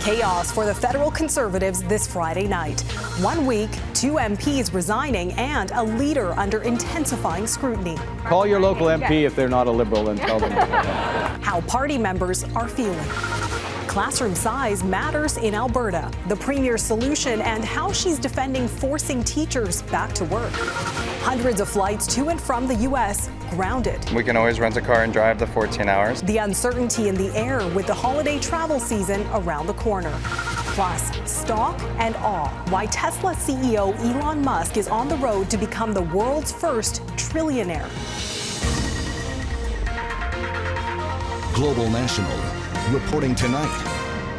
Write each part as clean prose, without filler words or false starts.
Chaos for the federal Conservatives this Friday night. 1 week, 2 MPs resigning, and a leader under intensifying scrutiny. Call your local MP if they're not a Liberal and tell them. How party members are feeling. Classroom size matters in Alberta. The Premier's solution and how she's defending forcing teachers back to work. Hundreds of flights to and from the U.S. grounded. We can always rent a car and drive the 14 hours. The uncertainty in the air with the holiday travel season around the corner. Plus, stock and awe. Why Tesla CEO Elon Musk is on the road to become the world's first trillionaire. Global National, reporting tonight,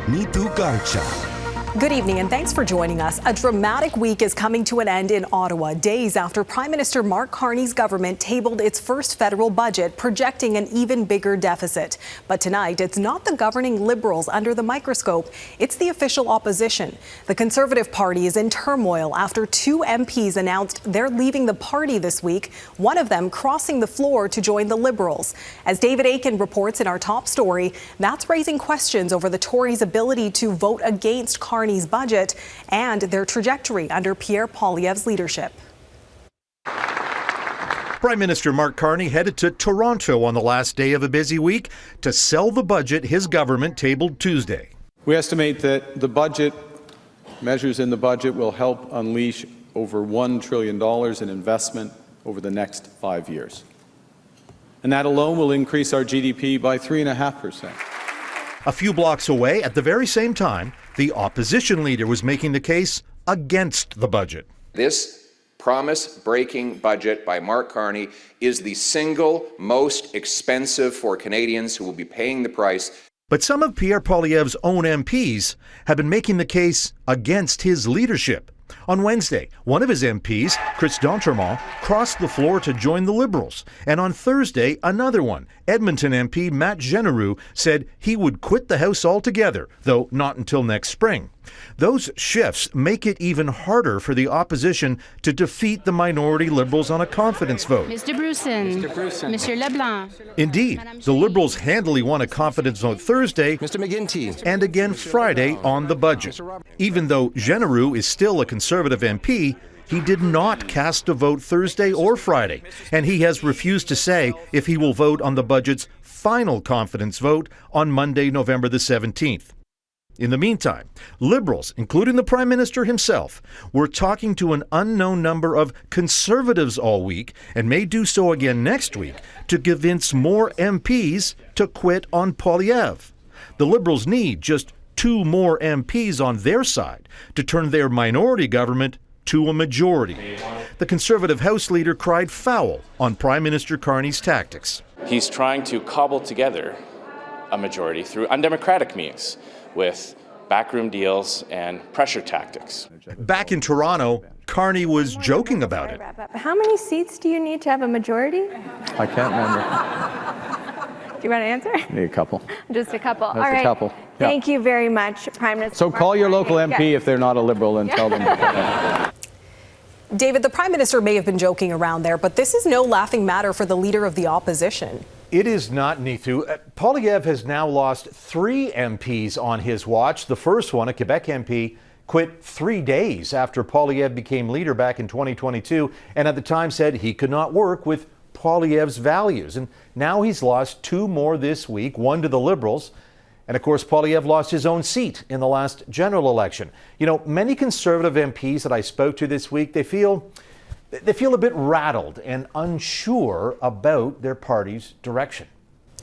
Nitu Garcha. Good evening and thanks for joining us. A dramatic week is coming to an end in Ottawa, days after Prime Minister Mark Carney's government tabled its first federal budget, projecting an even bigger deficit. But tonight, it's not the governing Liberals under the microscope, it's the official opposition. The Conservative Party is in turmoil after 2 MPs announced they're leaving the party this week, one of them crossing the floor to join the Liberals. As David Akin reports in our top story, that's raising questions over the Tories' ability to vote against Carney's budget and their trajectory under Pierre Poilievre's leadership. Prime Minister Mark Carney headed to Toronto on the last day of a busy week to sell the budget his government tabled Tuesday. We estimate that the budget, measures in the budget, will help unleash over $1 trillion in investment over the next 5 years. And that alone will increase our GDP by 3.5%. A few blocks away, at the very same time, the opposition leader was making the case against the budget. This promise-breaking budget by Mark Carney is the single most expensive for Canadians who will be paying the price. But some of Pierre Poilievre's own MPs have been making the case against his leadership. On Wednesday, one of his MPs, Chris D'Entremont, crossed the floor to join the Liberals. And on Thursday, another one, Edmonton MP Matt Genereux, said he would quit the House altogether, though not until next spring. Those shifts make it even harder for the opposition to defeat the minority Liberals on a confidence vote. Mr. Bruson, Mr. Leblanc. Indeed, the Liberals handily won a confidence vote Thursday Mr. McGuinty. and again Friday on the budget. Even though Genereux is still a Conservative MP, he did not cast a vote Thursday or Friday, and he has refused to say if he will vote on the budget's final confidence vote on Monday, November the 17th. In the meantime, Liberals, including the Prime Minister himself, were talking to an unknown number of Conservatives all week and may do so again next week to convince more MPs to quit on Poilievre. The Liberals need just 2 more MPs on their side to turn their minority government to a majority. The Conservative House leader cried foul on Prime Minister Carney's tactics. He's trying to cobble together a majority through undemocratic means, with backroom deals and pressure tactics. Back in Toronto, Carney was joking about it. How many seats do you need to have a majority? I can't remember. Do you want to answer? Need a couple. Just a couple. Just All right. a couple. Yeah. Thank you very much, Prime Minister. So call your local MP if they're not a Liberal and tell them. David, the Prime Minister may have been joking around there, but this is no laughing matter for the leader of the opposition. It is not, Neetu. Poilievre has now lost 3 MPs on his watch. The first one, a Quebec MP, quit 3 days after Poilievre became leader back in 2022, and at the time said he could not work with Poilievre's values. And now he's lost 2 more this week, one to the Liberals. And of course, Poilievre lost his own seat in the last general election. You know, many Conservative MPs that I spoke to this week, they feel a bit rattled and unsure about their party's direction.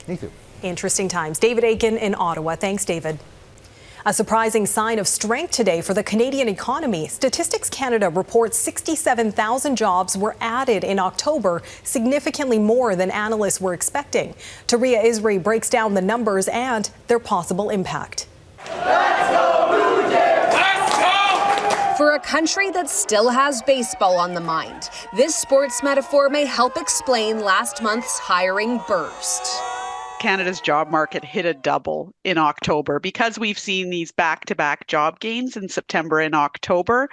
Neetu. Interesting times. David Akin in Ottawa. Thanks, David. A surprising sign of strength today for the Canadian economy. Statistics Canada reports 67,000 jobs were added in October, significantly more than analysts were expecting. Touria Izri breaks down the numbers and their possible impact. Let's go, Blue Jays! Let's go! For a country that still has baseball on the mind, this sports metaphor may help explain last month's hiring burst. Canada's job market hit a double in October because we've seen these back-to-back job gains in September and October,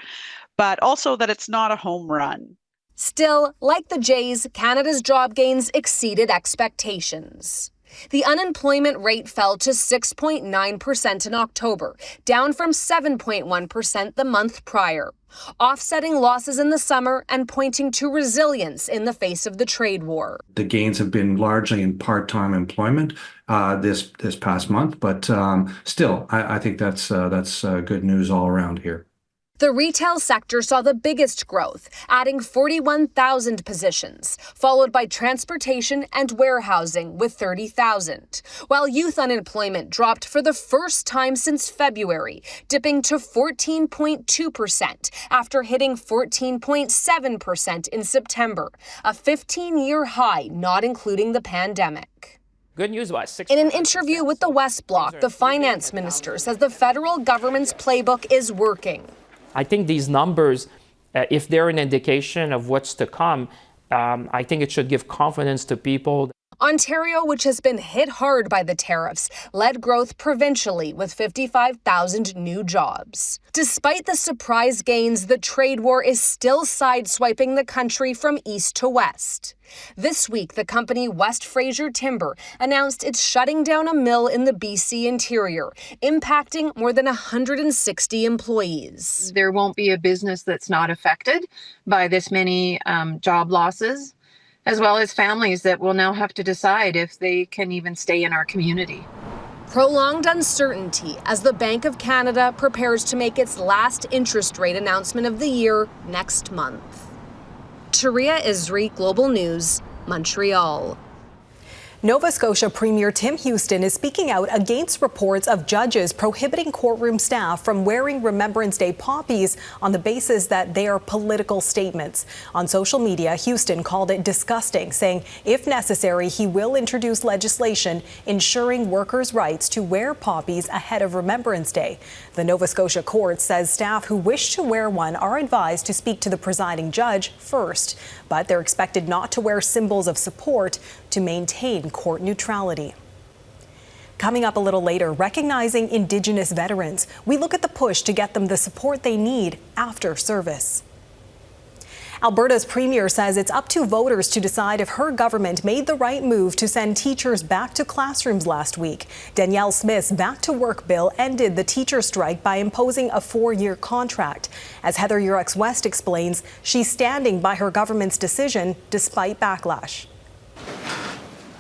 but also that it's not a home run. Still, like the Jays, Canada's job gains exceeded expectations. The unemployment rate fell to 6.9% in October, down from 7.1% the month prior, offsetting losses in the summer and pointing to resilience in the face of the trade war. The gains have been largely in part-time employment this past month, but still, I think that's good news all around here. The retail sector saw the biggest growth, adding 41,000 positions, followed by transportation and warehousing with 30,000, while youth unemployment dropped for the first time since February, dipping to 14.2% after hitting 14.7% in September, a 15-year high not including the pandemic. Good news was in an interview with the West Bloc, the finance minister says the federal government's playbook is working. I think these numbers, if they're an indication of what's to come, I think it should give confidence to people. Ontario, which has been hit hard by the tariffs, led growth provincially with 55,000 new jobs. Despite the surprise gains, the trade war is still sideswiping the country from east to west. This week, the company West Fraser Timber announced it's shutting down a mill in the BC interior, impacting more than 160 employees. There won't be a business that's not affected by this many job losses, as well as families that will now have to decide if they can even stay in our community. Prolonged uncertainty as the Bank of Canada prepares to make its last interest rate announcement of the year next month. Touria Izri, Global News, Montreal. Nova Scotia Premier Tim Houston is speaking out against reports of judges prohibiting courtroom staff from wearing Remembrance Day poppies on the basis that they are political statements. On social media, Houston called it disgusting, saying if necessary, he will introduce legislation ensuring workers' rights to wear poppies ahead of Remembrance Day. The Nova Scotia court says staff who wish to wear one are advised to speak to the presiding judge first, but they're expected not to wear symbols of support to maintain court neutrality. Coming up a little later, recognizing Indigenous veterans, we look at the push to get them the support they need after service. Alberta's premier says it's up to voters to decide if her government made the right move to send teachers back to classrooms last week. Danielle Smith's Back to Work bill ended the teacher strike by imposing a 4-year contract. As Heather-Yourex West explains, she's standing by her government's decision despite backlash.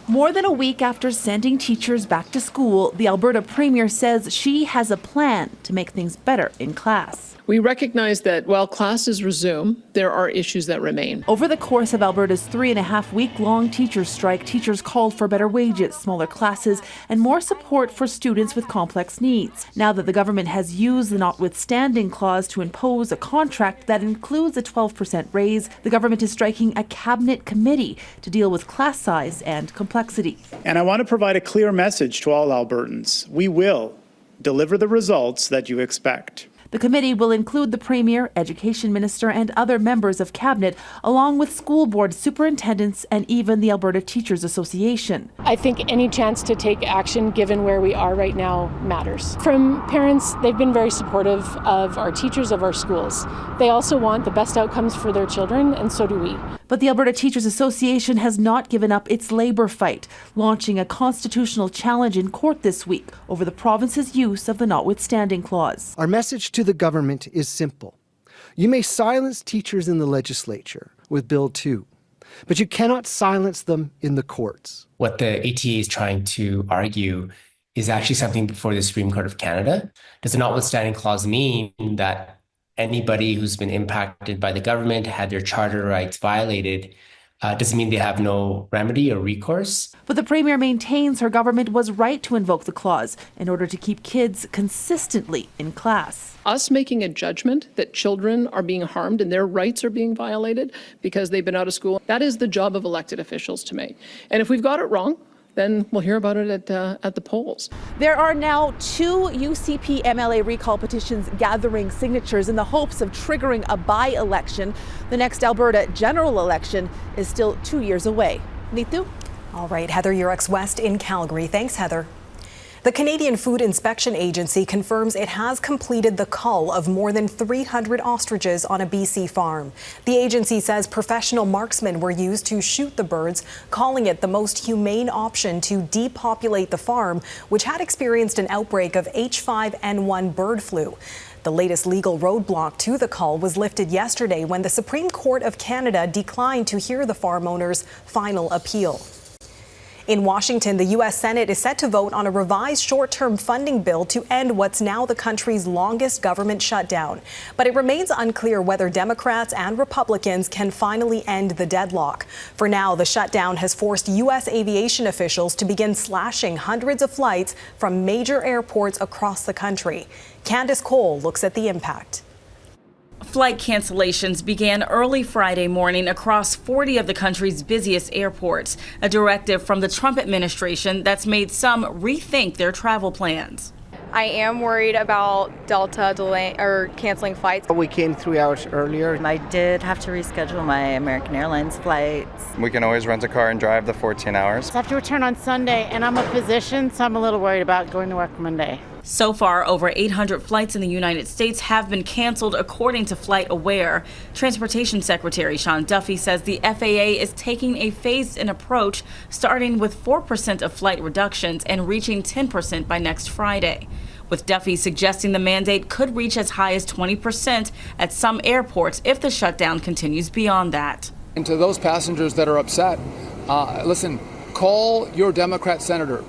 More than a week after sending teachers back to school, the Alberta Premier says she has a plan to make things better in class. We recognize that while classes resume, there are issues that remain. Over the course of Alberta's 3.5-week-long teachers' strike, teachers called for better wages, smaller classes, and more support for students with complex needs. Now that the government has used the notwithstanding clause to impose a contract that includes a 12% raise, the government is striking a cabinet committee to deal with class size and complexity. And I want to provide a clear message to all Albertans. We will deliver the results that you expect. The committee will include the Premier, Education Minister, and other members of Cabinet, along with school board superintendents and even the Alberta Teachers Association. I think any chance to take action, given where we are right now, matters. From parents, they've been very supportive of our teachers, of our schools. They also want the best outcomes for their children, and so do we. But the Alberta Teachers Association has not given up its labour fight, launching a constitutional challenge in court this week over the province's use of the notwithstanding clause. Our message to the government is simple. You may silence teachers in the legislature with Bill 2, but you cannot silence them in the courts. What the ATA is trying to argue is actually something before the Supreme Court of Canada. Does the notwithstanding clause mean that anybody who's been impacted by the government, had their charter rights violated, doesn't mean they have no remedy or recourse? But the Premier maintains her government was right to invoke the clause in order to keep kids consistently in class. Us making a judgment that children are being harmed and their rights are being violated because they've been out of school, that is the job of elected officials to make. And if we've got it wrong, then we'll hear about it at the polls. There are now 2 UCP MLA recall petitions gathering signatures in the hopes of triggering a by-election. The next Alberta general election is still 2 years away. Neetu? All right, Heather-Yourex West in Calgary. Thanks, Heather. The Canadian Food Inspection Agency confirms it has completed the cull of more than 300 ostriches on a BC farm. The agency says professional marksmen were used to shoot the birds, calling it the most humane option to depopulate the farm, which had experienced an outbreak of H5N1 bird flu. The latest legal roadblock to the cull was lifted yesterday when the Supreme Court of Canada declined to hear the farm owner's final appeal. In Washington, the U.S. Senate is set to vote on a revised short-term funding bill to end what's now the country's longest government shutdown. But it remains unclear whether Democrats and Republicans can finally end the deadlock. For now, the shutdown has forced U.S. aviation officials to begin slashing hundreds of flights from major airports across the country. Candace Cole looks at the impact. Flight cancellations began early Friday morning across 40 of the country's busiest airports, a directive from the Trump administration that's made some rethink their travel plans. I am worried about Delta delay or canceling flights. We came 3 hours earlier. I did have to reschedule my American Airlines flights. We can always rent a car and drive the 14 hours. I have to return on Sunday, and I'm a physician, so I'm a little worried about going to work Monday. So far, over 800 flights in the United States have been canceled, according to FlightAware. Transportation Secretary Sean Duffy says the FAA is taking a phased-in approach, starting with 4% of flight reductions and reaching 10% by next Friday, with Duffy suggesting the mandate could reach as high as 20% at some airports if the shutdown continues beyond that. And to those passengers that are upset, listen, call your Democrat senator.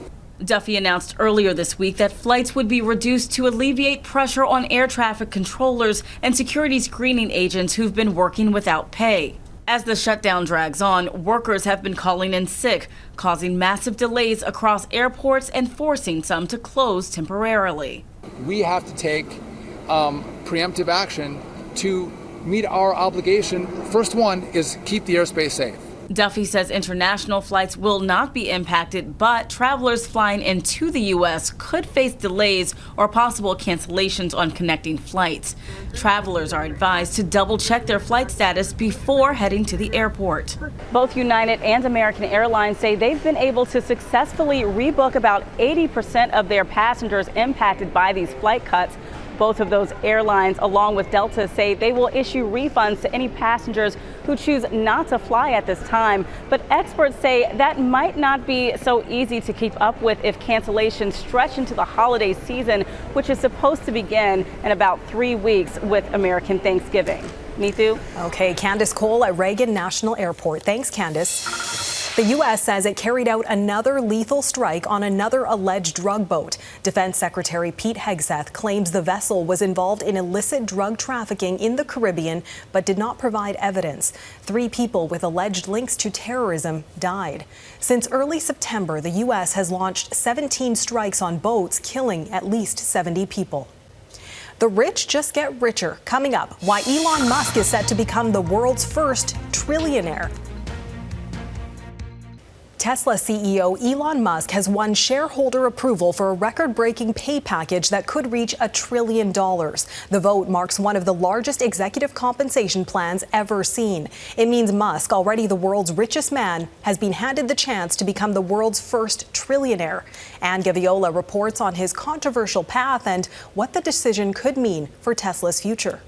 Duffy announced earlier this week that flights would be reduced to alleviate pressure on air traffic controllers and security screening agents who've been working without pay. As the shutdown drags on, workers have been calling in sick, causing massive delays across airports and forcing some to close temporarily. We have to take preemptive action to meet our obligation. First one is keep the airspace safe. Duffy says international flights will not be impacted, but travelers flying into the U.S. could face delays or possible cancellations on connecting flights. Travelers are advised to double-check their flight status before heading to the airport. Both United and American Airlines say they've been able to successfully rebook about 80% of their passengers impacted by these flight cuts. Both of those airlines, along with Delta, say they will issue refunds to any passengers who choose not to fly at this time. But experts say that might not be so easy to keep up with if cancellations stretch into the holiday season, which is supposed to begin in about 3 weeks with American Thanksgiving. Neetu? Okay, Candace Cole at Reagan National Airport. Thanks, Candace. The U.S. says it carried out another lethal strike on another alleged drug boat. Defense Secretary Pete Hegseth claims the vessel was involved in illicit drug trafficking in the Caribbean, but did not provide evidence. 3 people with alleged links to terrorism died. Since early September, the U.S. has launched 17 strikes on boats, killing at least 70 people. The rich just get richer. Coming up, why Elon Musk is set to become the world's first trillionaire. Tesla CEO Elon Musk has won shareholder approval for a record-breaking pay package that could reach $1 trillion. The vote marks one of the largest executive compensation plans ever seen. It means Musk, already the world's richest man, has been handed the chance to become the world's first trillionaire. Ann Gaviola reports on his controversial path and what the decision could mean for Tesla's future.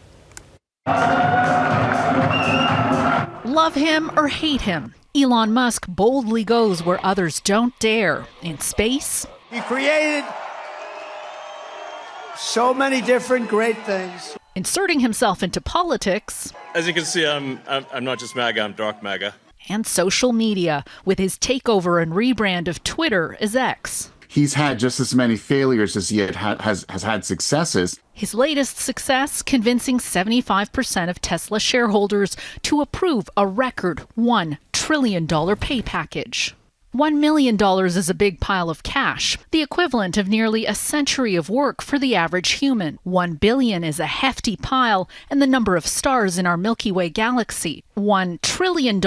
Love him or hate him, Elon Musk boldly goes where others don't dare. In space, he created so many different great things. Inserting himself into politics. As you can see, I'm not just MAGA, I'm dark MAGA. And social media, with his takeover and rebrand of Twitter as X. He's had just as many failures as he has had successes. His latest success, convincing 75% of Tesla shareholders to approve a record $1 trillion pay package. $1 million is a big pile of cash, the equivalent of nearly a century of work for the average human. $1 billion is a hefty pile and the number of stars in our Milky Way galaxy. $1 trillion,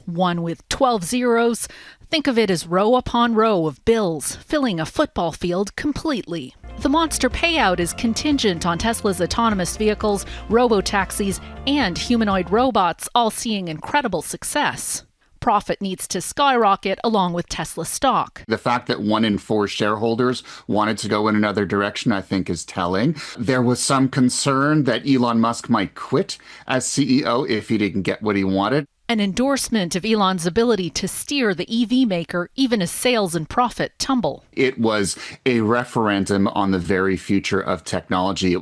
one with 12 zeros. Think of it as row upon row of bills, filling a football field completely. The monster payout is contingent on Tesla's autonomous vehicles, robo-taxis, and humanoid robots all seeing incredible success. profit needs to skyrocket along with Tesla stock. The fact that 1 in 4 shareholders wanted to go in another direction, I think, is telling. There was some concern that Elon Musk might quit as CEO if he didn't get what he wanted. An endorsement of Elon's ability to steer the EV maker even as sales and profit tumble. It was a referendum on the very future of technology.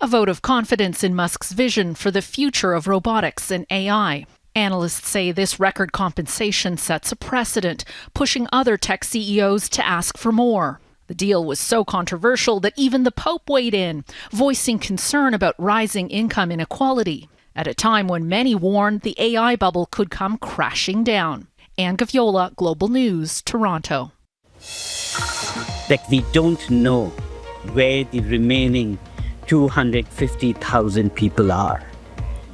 A vote of confidence in Musk's vision for the future of robotics and AI. Analysts say this record compensation sets a precedent, pushing other tech CEOs to ask for more. The deal was so controversial that even the Pope weighed in, voicing concern about rising income inequality, at a time when many warned the AI bubble could come crashing down. Anne Gaviola, Global News, Toronto. That we don't know where the remaining 250,000 people are.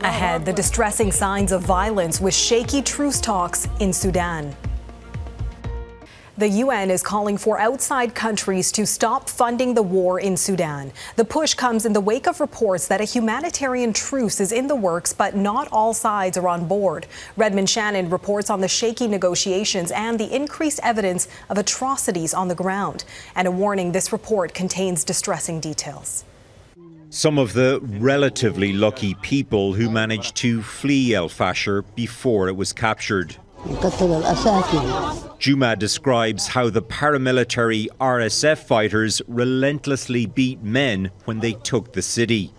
Ahead, the distressing signs of violence with shaky truce talks in Sudan. The UN is calling for outside countries to stop funding the war in Sudan. The push comes in the wake of reports that a humanitarian truce is in the works, but not all sides are on board. Redmond Shannon reports on the shaky negotiations and the increased evidence of atrocities on the ground. And a warning, this report contains distressing details. Some of the relatively lucky people who managed to flee El Fasher before it was captured. Juma describes how the paramilitary RSF fighters relentlessly beat men when they took the city.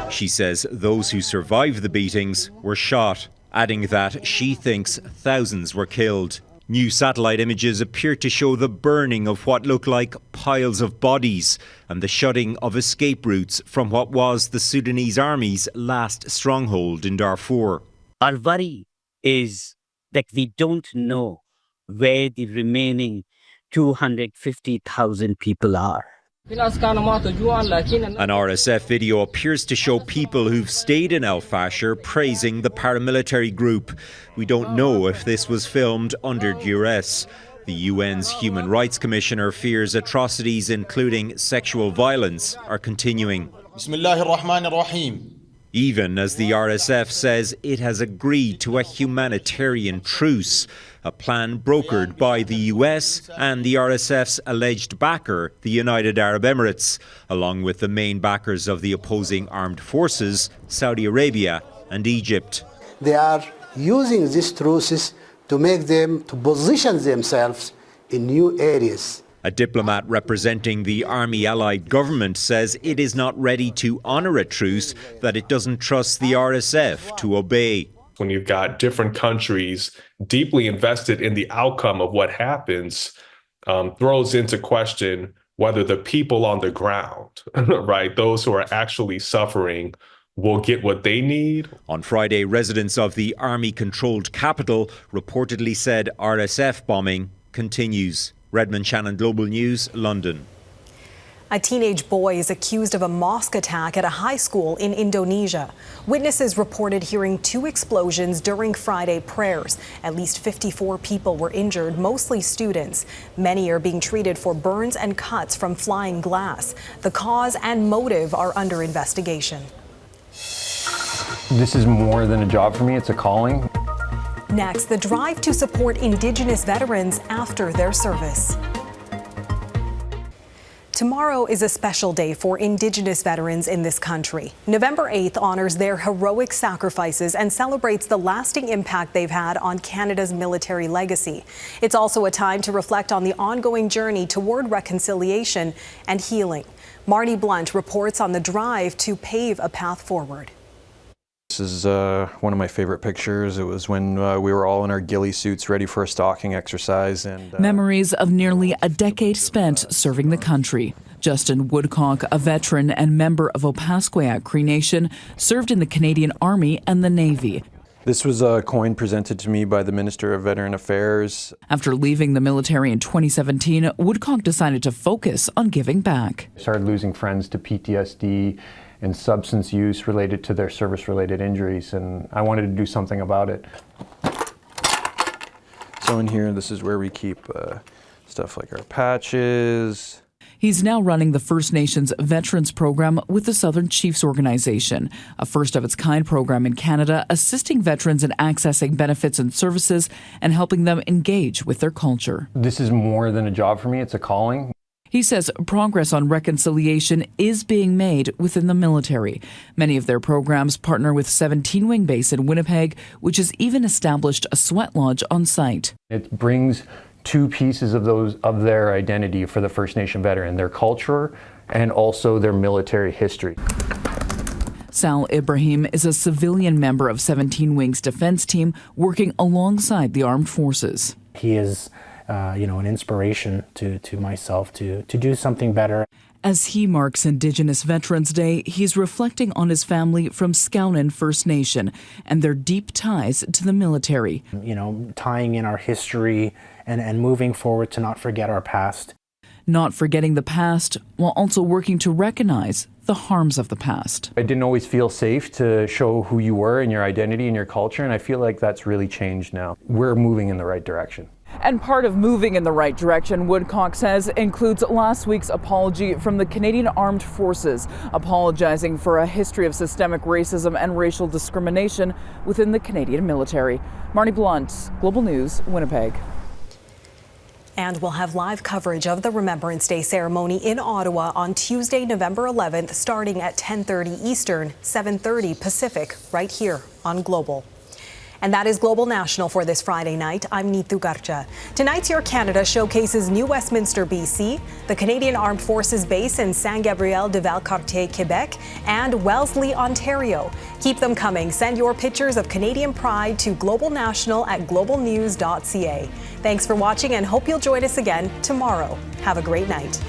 She says those who survived the beatings were shot, adding that she thinks thousands were killed. New satellite images appear to show the burning of what look like piles of bodies and the shutting of escape routes from what was the Sudanese army's last stronghold in Darfur. Our worry is that we don't know where the remaining 250,000 people are. An RSF video appears to show people who've stayed in El Fasher praising the paramilitary group. We don't know if this was filmed under duress. The UN's Human Rights Commissioner fears atrocities, including sexual violence, are continuing. Even as the RSF says it has agreed to a humanitarian truce, a plan brokered by the US and the RSF's alleged backer, the United Arab Emirates, along with the main backers of the opposing armed forces, Saudi Arabia and Egypt. They are using these truces to make them to position themselves in new areas. A diplomat representing the army-allied government says it is not ready to honour a truce that it doesn't trust the RSF to obey. When you've got different countries deeply invested in the outcome of what happens, throws into question whether the people on the ground, right, those who are actually suffering, will get what they need. On Friday, residents of the army-controlled capital reportedly said RSF bombing continues. Redmond Shannon, Global News, London. A teenage boy is accused of a mosque attack at a high school in Indonesia. Witnesses reported hearing 2 explosions during Friday prayers. At least 54 people were injured, mostly students. Many are being treated for burns and cuts from flying glass. The cause and motive are under investigation. This is more than a job for me, it's a calling. Next, the drive to support Indigenous veterans after their service. Tomorrow is a special day for Indigenous veterans in this country. November 8th honors their heroic sacrifices and celebrates the lasting impact they've had on Canada's military legacy. It's also a time to reflect on the ongoing journey toward reconciliation and healing. Marty Blunt reports on the drive to pave a path forward. This is one of my favorite pictures. It was when we were all in our ghillie suits ready for a stalking exercise. And memories of nearly a decade spent serving the country. Justin Woodcock, a veteran and member of Opaskwayak Cree Nation, served in the Canadian Army and the Navy. This was a coin presented to me by the Minister of Veteran Affairs. After leaving the military in 2017, Woodcock decided to focus on giving back. I started losing friends to PTSD and substance use related to their service-related injuries, and I wanted to do something about it. So in here, this is where we keep stuff like our patches. He's now running the First Nations Veterans Program with the Southern Chiefs Organization, a first-of-its-kind program in Canada assisting veterans in accessing benefits and services and helping them engage with their culture. This is more than a job for me, it's a calling. He says progress on reconciliation is being made within the military. Many of their programs partner with 17 Wing Base in Winnipeg, which has even established a sweat lodge on site. It brings two pieces of their identity for the First Nation veteran, their culture and also their military history. Sal Ibrahim is a civilian member of 17 Wing's defense team working alongside the armed forces. He is an inspiration to myself to do something better. As he marks Indigenous Veterans Day, he's reflecting on his family from Skownan First Nation and their deep ties to the military. Tying in our history and moving forward to not forget our past. Not forgetting the past, while also working to recognize the harms of the past. I didn't always feel safe to show who you were and your identity and your culture, and I feel like that's really changed now. We're moving in the right direction. And part of moving in the right direction, Woodcock says, includes last week's apology from the Canadian Armed Forces, apologizing for a history of systemic racism and racial discrimination within the Canadian military. Marnie Blunt, Global News, Winnipeg. And we'll have live coverage of the Remembrance Day ceremony in Ottawa on Tuesday, November 11th, starting at 10:30 Eastern, 7:30 Pacific, right here on Global. And that is Global National for this Friday night. I'm Neetu Garcha. Tonight's Your Canada showcases New Westminster, BC, the Canadian Armed Forces Base in Saint-Gabriel-de-Valcartier, Quebec, and Wellesley, Ontario. Keep them coming. Send your pictures of Canadian pride to globalnational@globalnews.ca. Thanks for watching and hope you'll join us again tomorrow. Have a great night.